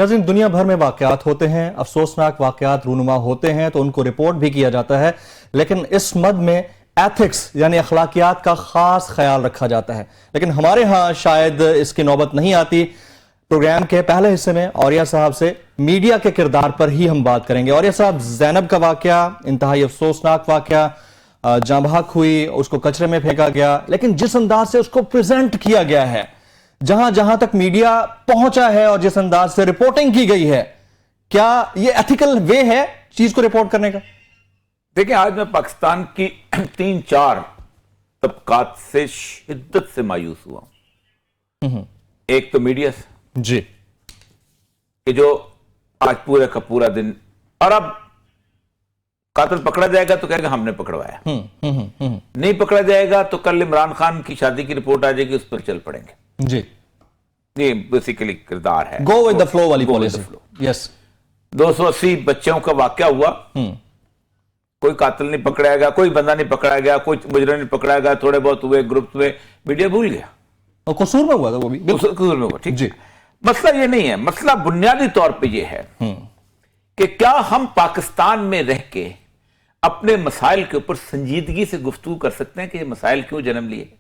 नाज़रीन, दुनिया भर में वाक़यात होते हैं, अफसोसनाक वाक़यात रूनुमा होते हैं तो उनको रिपोर्ट भी किया जाता है, लेकिन इस मद में एथिक्स यानी अखलाकियात का खास ख्याल रखा जाता है। लेकिन हमारे यहाँ शायद इसकी नौबत नहीं आती। प्रोग्राम के पहले हिस्से में औरिया साहब से मीडिया के किरदार पर ही हम बात करेंगे। औरिया साहब, ज़ैनब का वाक़या इंतहाई अफसोसनाक वाक़या, जाँ बहक हुई, उसको कचरे में फेंका गया, लेकिन जिस अंदाज से उसको प्रेजेंट किया गया है, जहां जहां तक मीडिया पहुंचा है और जिस अंदाज से रिपोर्टिंग की गई है, क्या ये एथिकल वे है चीज को रिपोर्ट करने का? देखिए, आज मैं पाकिस्तान की 3-4 तबकात से शिद्दत से मायूस हुआ हूं। एक तो मीडिया से जी, कि जो आज पूरे का पूरा दिन, और अब कातिल पकड़ा जाएगा तो कहेगा हमने पकड़वाया, नहीं पकड़ा जाएगा तो कल इमरान खान की शादी की रिपोर्ट आ जाएगी, उस पर चल पड़ेंगे। जी, ये बेसिकली किरदार है, गो विद द फ्लो वाली पॉलिसी। यस, 280 बच्चों का वाकया हुआ, कोई कातिल नहीं पकड़ाया गया, कोई बंदा नहीं पकड़ाया गया, कोई मुजरिम नहीं पकड़ाया गया, थोड़े बहुत हुए ग्रुप में, मीडिया भूल गया। और कसूर में हुआ था वो भी, कसूर में हुआ, ठीक जी। मसला ये नहीं है, मसला बुनियादी तौर पे ये है कि क्या हम पाकिस्तान में रह के अपने मसाइल के ऊपर संजीदगी से गुफ्तगू कर सकते हैं कि ये मसाइल क्यों जन्म लिए।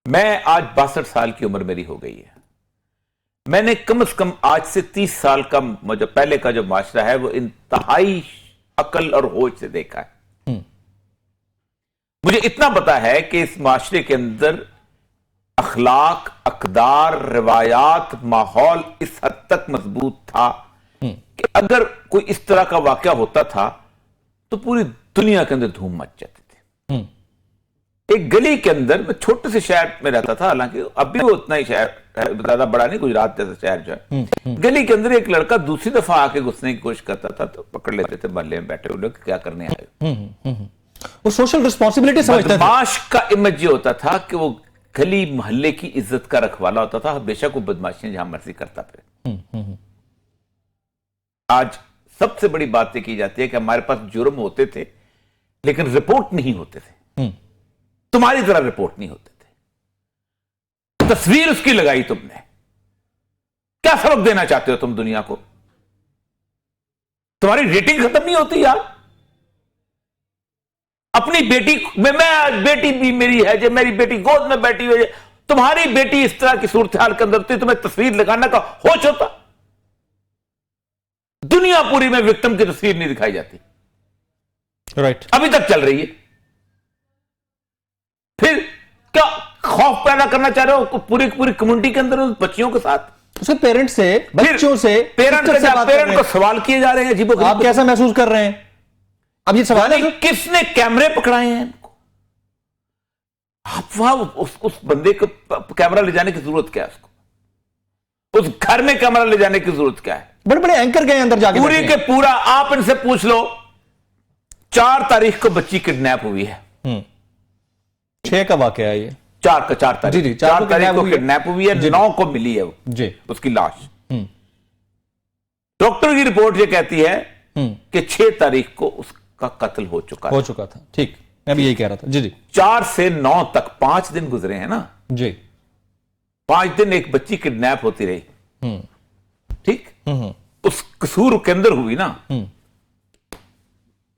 मैं आज 62 साल की उम्र मेरी हो गई है। मैंने कम से कम आज से 30 साल का पहले का जो माशरा है वो इंतहाई अकल और होश से देखा है। मुझे इतना पता है कि इस माशरे के अंदर अखलाक, अकदार, रिवायात, माहौल इस हद तक मजबूत था कि अगर कोई इस तरह का वाकया होता था तो पूरी दुनिया के अंदर धूम मच जाती थी। एक गली के अंदर, मैं छोटे से शहर में रहता था, हालांकि अभी वो उतना ही शहर ज्यादा बड़ा नहीं, गुजरात जैसा शहर जो है, गली के अंदर एक लड़का दूसरी दफा आके घुसने की कोशिश करता था तो पकड़ लेते थे मोहल्ले में बैठे हुए लोग, क्या करने आए। वो सोशल रिस्पॉन्सिबिलिटी समझते थे। बदमाश का इमेज ये होता था कि वो गली मोहल्ले की इज्जत का रखवाला होता था, बेशक वो बदमाशियां जहां मर्जी करता फिरे। आज सबसे बड़ी बात यह की जाती है कि हमारे पास जुर्म होते थे लेकिन रिपोर्ट नहीं होते थे, तुम्हारी तरह रिपोर्ट नहीं होते थे। तस्वीर उसकी लगाई तुमने, क्या सबक देना चाहते हो तुम दुनिया को? तुम्हारी रेटिंग खत्म नहीं होती यार। अपनी बेटी में, मैं बेटी भी मेरी है, जो मेरी बेटी गोद में बैठी हुई है, तुम्हारी बेटी इस तरह की सूरत हाल के अंदर होती, तुम्हें तस्वीर लगाने का होश होता? दुनिया पूरी में विक्टिम की तस्वीर नहीं दिखाई जाती। राइट, अभी तक चल रही है। फिर क्या खौफ पैदा करना चाह रहे हो पूरी पूरी कम्युनिटी के अंदर बच्चियों के साथ? उसके पेरेंट्स से, बच्चों से, पेरेंट को सवाल किए जा रहे हैं। जी, आप कैसा महसूस कर रहे हैं? अब ये सवाल है किसने कैमरे पकड़ाए हैं इनको? आप वहां उस बंदे को कैमरा ले जाने की जरूरत क्या है? उसको उस घर में कैमरा ले जाने की जरूरत क्या है? बड़े बड़े एंकर गए अंदर जाके, पूरी के पूरा आप इनसे पूछ लो। 4 तारीख को बच्ची किडनैप हुई है। 6 का वाकया है ये। 4 तारीख, जी, 4 तारीख को किडनैप हुई है, 9 को मिली है जी उसकी लाश। डॉक्टर की रिपोर्ट ये कहती है कि 6 तारीख को उसका कत्ल हो चुका था। ठीक, मैं भी यही कह रहा था। जी जी, 4 से 9 तक 5 दिन गुजरे हैं ना जी। 5 दिन एक बच्ची किडनैप होती रही, ठीक। उस कसूर के अंदर हुई ना,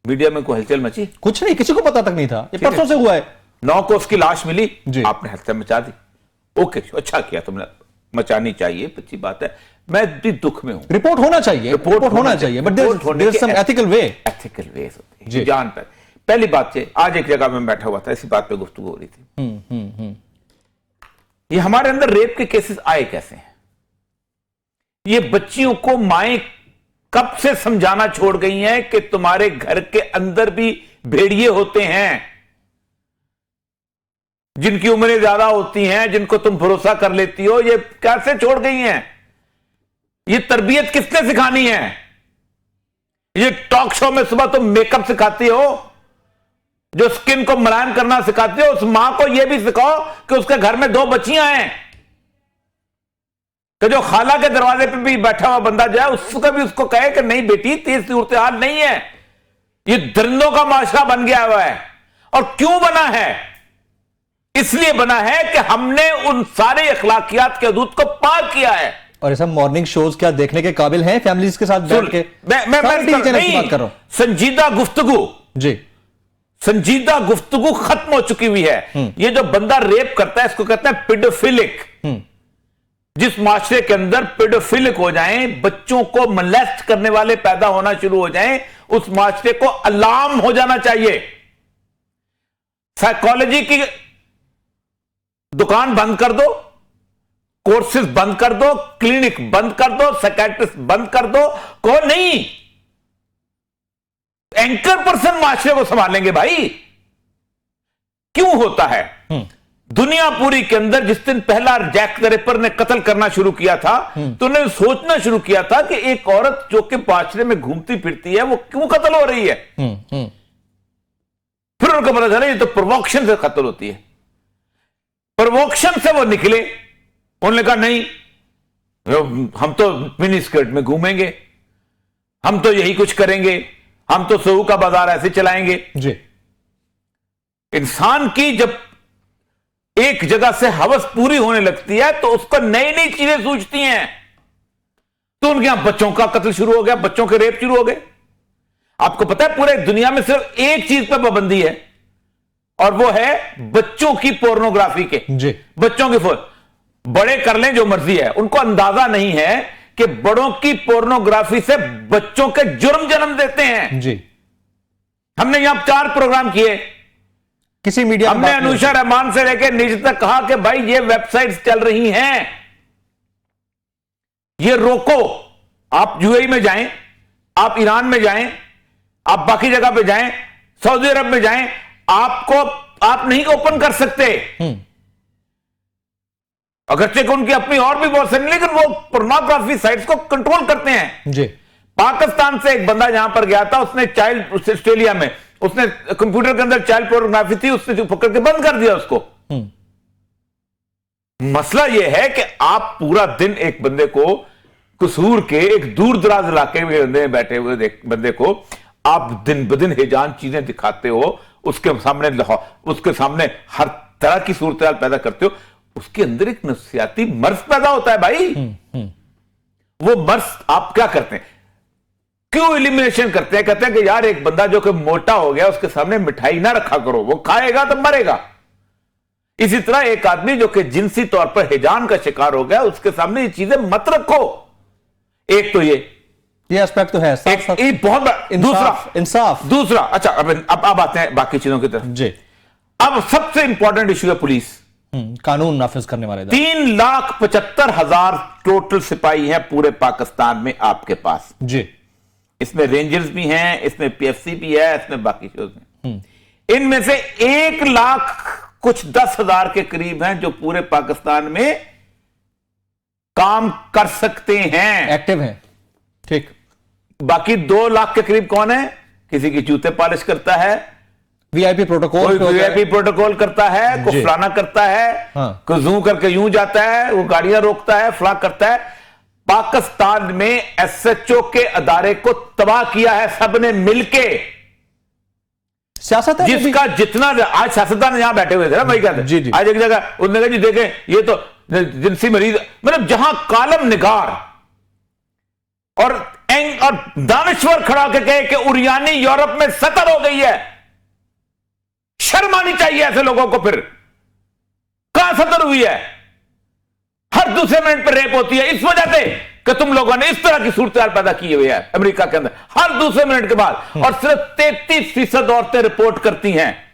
मीडिया में कोई हलचल मची? कुछ नहीं, किसी को पता तक नहीं था, ये परसों से हुआ है। 9 को उसकी लाश मिली, आपने हलचल मचा दी। ओके, अच्छा किया तुमने, मचानी चाहिए, अच्छी बात है। मैं भी दुख में हूं। रिपोर्ट होना चाहिए, रिपोर्ट होना चाहिए, but there is some ethical way. Ethical way होते हैं जान पर। पहली बात है, आज एक जगह में बैठा हुआ था, इसी बात पे गुफ्तगू हो रही थी। ये हमारे अंदर रेप के केसेस आए कैसे हैं? ये बच्चियों को माएं कब से समझाना छोड़ गई हैं कि तुम्हारे घर के अंदर भी भेड़िए होते हैं, जिनकी उम्रें ज्यादा होती हैं, जिनको तुम भरोसा कर लेती हो। ये कैसे छोड़ गई हैं? ये तरबियत किसने सिखानी है? ये टॉक शो में सुबह तुम मेकअप सिखाती हो, जो स्किन को मुलायम करना सिखाती हो, उस मां को यह भी सिखाओ कि उसके घर में 2 बच्चियां हैं, कि जो खाला के दरवाजे पे भी बैठा हुआ बंदा जो है उसको भी उसको कहे कि नहीं बेटी, तेज सूरत हाल नहीं है। ये दरिंदों का माशरा बन गया हुआ है। और क्यों बना है? इसलिए बना है कि हमने उन सारे अखलाकियात के हदूद को पार किया है। और ये सब मॉर्निंग शोज क्या देखने के काबिल हैं फैमिलीज के साथ बैठ के? मैं बात कर रहा हूं। संजीदा गुफ्तगू जी, संजीदा गुफ्तगू खत्म हो चुकी हुई है। ये जो बंदा रेप करता है इसको कहते हैं पेडोफिलिक। जिस माशरे के अंदर पेडोफिलिक हो जाएं, बच्चों को मलेस्ट करने वाले पैदा होना शुरू हो जाएं, उस माशरे को अलार्म हो जाना चाहिए। साइकोलॉजी की दुकान बंद कर दो, कोर्सेज बंद कर दो, क्लिनिक बंद कर दो, साइकियाट्रिस्ट बंद कर दो। कौन नहीं, एंकर पर्सन माशरे को संभालेंगे भाई। क्यों होता है? दुनिया पूरी के अंदर जिस दिन पहला जैक द रिपर ने कत्ल करना शुरू किया था, तो उन्होंने सोचना शुरू किया था कि एक औरत जो कि माशरे में घूमती फिरती है वो क्यों कत्ल हो रही है। फिर उनको पता चला ये तो प्रोवोक्शन से कत्ल होती है। प्रोवोक्शन से वो निकले, उन्होंने कहा नहीं, हम तो मिनी स्कर्ट में घूमेंगे, हम तो यही कुछ करेंगे, हम तो सऊ का बाजार ऐसे चलाएंगे जी। इंसान की जब एक जगह से हवस पूरी होने लगती है तो उसको नई नई चीजें सूझती हैं। तो उनके यहां बच्चों का कत्ल शुरू हो गया, बच्चों के रेप शुरू हो गए। आपको पता है पूरे दुनिया में सिर्फ एक चीज पर पाबंदी है और वो है बच्चों की पोर्नोग्राफी के। जी। बच्चों की बड़े कर लें जो मर्जी है, उनको अंदाजा नहीं है कि बड़ों की पोर्नोग्राफी से बच्चों के जुर्म जन्म देते हैं। जी। हमने यहां 4 प्रोग्राम किए, किसी मीडिया हमने अनुषा रहमान से लेकर नीचे तक कहा कि भाई ये वेबसाइट्स चल रही हैं, ये रोको। आप यूएई में जाएं, आप ईरान में जाएं, आप बाकी जगह पे जाएं, सऊदी अरब में जाएं, आप नहीं ओपन कर सकते। अगरचे कि उनकी अपनी और भी बहुत सारी, लेकिन वो पोर्नोग्राफी साइट्स को कंट्रोल करते हैं। जी। पाकिस्तान से एक बंदा यहां पर गया था, उसने चाइल्ड, ऑस्ट्रेलिया में उसने कंप्यूटर के अंदर चाइल्ड पोर्नोग्राफी थी, उसने पकड़ के बंद कर दिया उसको। मसला यह है कि आप पूरा दिन एक बंदे को, कसूर के एक दूर दराज इलाके में बैठे हुए बंदे को आप दिन ब दिन हिजान चीजें दिखाते हो, उसके सामने हर तरह की सूरत पैदा करते हो, उसके अंदर एक नफ्सियाती मर्ज पैदा होता है भाई। वो मर्ज आप क्या करते हैं, क्यों एलिमिनेशन करते हैं? कहते हैं कि यार एक बंदा जो कि मोटा हो गया उसके सामने मिठाई ना रखा करो, वो खाएगा तो मरेगा। इसी तरह एक आदमी जो कि जिनसी तौर पर हिजान का शिकार हो गया, उसके सामने ये चीजें मत रखो। एक तो ये एस्पेक्ट तो है, बहुत बड़ा इंसाफ। दूसरा अच्छा, अब आते हैं बाकी चीजों की तरफ। जी। अब सबसे इंपॉर्टेंट इश्यू है पुलिस, कानून नाफिज करने वाले। 3,75,000 टोटल सिपाही हैं पूरे पाकिस्तान में आपके पास। जी। इसमें रेंजर्स भी हैं, इसमें पीएफसी भी है, इसमें बाकी शोज में। इनमें से 1,10,000 के करीब हैं जो पूरे पाकिस्तान में काम कर सकते हैं, एक्टिव हैं। ठीक। बाकी 2 लाख के करीब कौन है? किसी की जूते पॉलिश करता है, वीआईपी प्रोटोकॉल, कोई वीआईपी प्रोटोकॉल करता है, कोई फलाना करता है, कोई जूम करके यूं जाता है, वो गाड़ियां रोकता है, फला करता है। पाकिस्तान में एसएचओ के अदारे को तबाह किया है सबने मिलके। सियासत है जिसका जितना, आज सियासतदान यहां बैठे हुए थे ना भाई, कहते जी जी। आज एक जगह उन्होंने कहा जी देखें ये तो जिनसी मरीज, मतलब जहां कालम निगार और दानश्वर खड़ा के कहे कि उरियानी यूरोप में सतर हो गई है, शर्म आनी चाहिए ऐसे लोगों को। फिर कहां सतर हुई है? हर दूसरे मिनट पर रेप होती है इस वजह से कि तुम लोगों ने इस तरह की सूरत पैदा की हुई है अमेरिका के अंदर, हर दूसरे मिनट के बाद। और सिर्फ 33% औरतें रिपोर्ट करती हैं,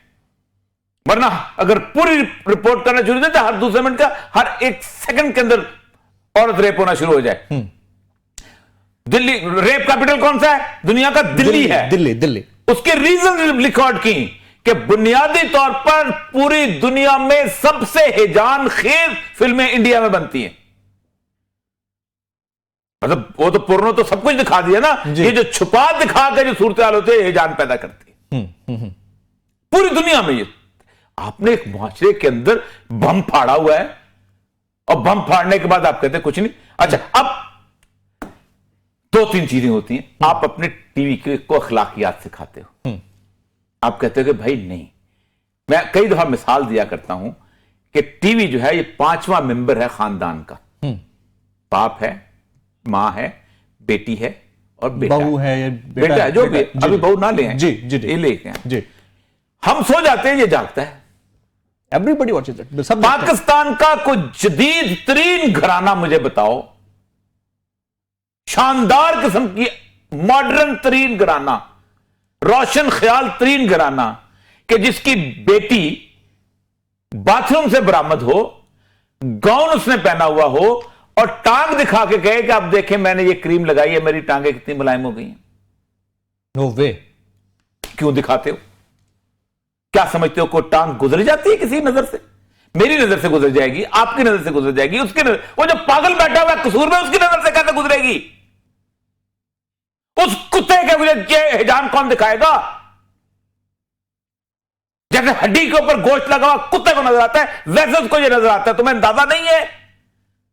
वरना अगर पूरी रिपोर्ट करना शुरू हो जाए, हर दूसरे मिनट का, हर एक सेकंड के अंदर औरत रेप होना शुरू हो जाए। दिल्ली रेप कैपिटल कौन सा है दुनिया का? दिल्ली है। दिल्ली। उसके रीजन रिकॉर्ड की कि बुनियादी तौर पर पूरी दुनिया में सबसे हिजान खेज फिल्में इंडिया में बनती हैं। मतलब वो तो पुरनो तो सब कुछ दिखा दिया ना, ये जो छुपा दिखा के जो सूरत हाल होती है हिजान पैदा करती है पूरी दुनिया में। ये आपने एक मुआशरे के अंदर बम फाड़ा हुआ है और बम फाड़ने के बाद आप कहते हैं कुछ नहीं। अच्छा, अब 2-3 चीजें होती हैं। आप अपने टीवी को अखलाकियात सिखाते हो, आप कहते हो कि भाई नहीं। मैं कई दफा मिसाल दिया करता हूं कि टीवी जो है ये 5वां मेंबर है खानदान का। बाप है, माँ है, बेटी है और बेटा बहू है, ये बेटा है, जो भी अभी बहू ना ले जी जी ये लेके हैं। जी। हम सो जाते हैं, ये जागता है। एवरीबडी वॉचेस इट, सब पाकिस्तान का कोई जदीद तरीन घराना मुझे बताओ, शानदार किस्म की मॉडर्न तरीन घराना, रोशन ख्याल तरीन घराना, कि जिसकी बेटी बाथरूम से बरामद हो, गाउन उसने पहना हुआ हो और टांग दिखा के कहे कि आप देखें मैंने ये क्रीम लगाई है, मेरी टांगें कितनी मुलायम हो गई हैं। नो वे। क्यों दिखाते हो? क्या समझते हो कोई टांग गुजर जाती है किसी नजर से? मेरी नजर से गुजर जाएगी, आपकी नजर से गुजर जाएगी, उसकी नजर, वो जो पागल बैठा हुआ है कसूर में, उसकी नजर से कैसे गुजरेगी? उस कुत्ते के मुझे हिजाम कौन दिखाएगा? जैसे हड्डी के ऊपर गोश्त लगा हुआ कुत्ते को नजर आता है, वैसे उसको ये नजर आता है। तुम्हें अंदाजा नहीं है?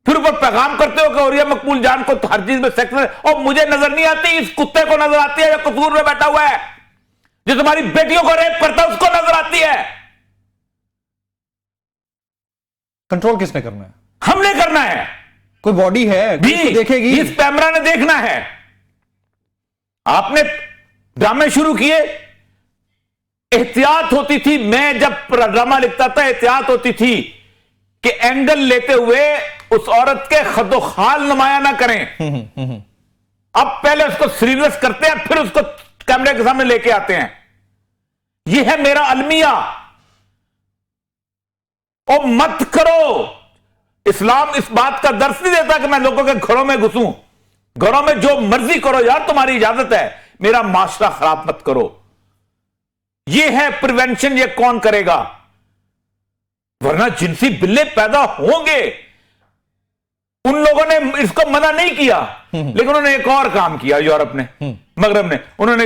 फिर ऊपर पैगाम करते हो कि औरिया मकबूल जान को हर चीज में सेक्स है, और मुझे नजर नहीं आती, इस कुत्ते को नजर आती है जो कसूर में बैठा हुआ है, जो तुम्हारी बेटियों को रेप करता है, उसको नजर आती है। कंट्रोल किसने करना है? हमने करना है। कोई बॉडी है देखेगी, इस कैमरा ने देखना है। आपने ड्रामे शुरू किए, एहतियात होती थी, मैं जब ड्रामा लिखता था एहतियात होती थी कि एंगल लेते हुए उस औरत के खदोखाल नुमाया ना करें। अब पहले उसको सीरियस करते हैं, फिर उसको कैमरे के सामने लेके आते हैं। यह है मेरा अलमिया। और मत करो, इस्लाम इस बात का दर्श नहीं देता कि मैं लोगों के घरों में घुसूं। घरों में जो मर्जी करो यार, तुम्हारी इजाजत है, मेरा माशरा खराब मत करो। यह है प्रिवेंशन, ये कौन करेगा? वरना जिनसी बिल्ले पैदा होंगे। उन लोगों ने इसको मना नहीं किया, लेकिन उन्होंने एक और काम किया, यूरोप ने, मगरब ने, उन्होंने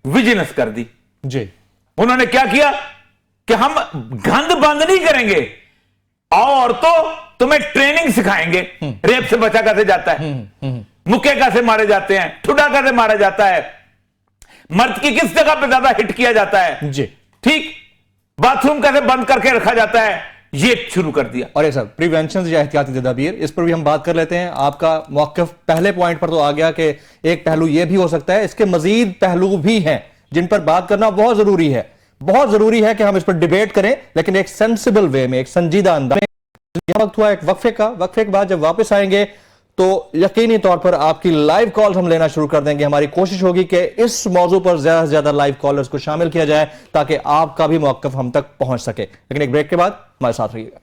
विजिलेंस कर दी जी। उन्होंने क्या किया कि हम गंद बंद नहीं करेंगे, आओ और तो तुम्हें ट्रेनिंग सिखाएंगे, रेप से बचा कैसे जाता है, मुक्के कैसे मारे जाते हैं, ठुडा कैसे मारा जाता है, मर्द की किस जगह पे ज्यादा हिट किया जाता है जी, ठीक, बाथरूम कैसे बंद करके रखा जाता है, ये शुरू कर दिया। और ये सर प्रिवेंशन या एहतियाती तदाबीर, इस पर भी हम बात कर लेते हैं। आपका मौक़िफ़ पहले पॉइंट पर तो आ गया कि एक पहलू ये भी हो सकता है, इसके मजीद पहलू भी हैं जिन पर बात करना बहुत जरूरी है। बहुत जरूरी है कि हम इस पर डिबेट करें, लेकिन एक सेंसिबल वे में, एक संजीदा अंदाज में। यह वक्त हुआ एक वक्फे का। वक्फे के बाद जब वापस आएंगे तो यकीनी तौर पर आपकी लाइव कॉल्स हम लेना शुरू कर देंगे। हमारी कोशिश होगी कि इस मौजू पर ज्यादा से ज्यादा लाइव कॉलर्स को शामिल किया जाए ताकि आपका भी मौक़िफ़ हम तक पहुंच सके। लेकिन एक ब्रेक के बाद हमारे साथ रहिएगा।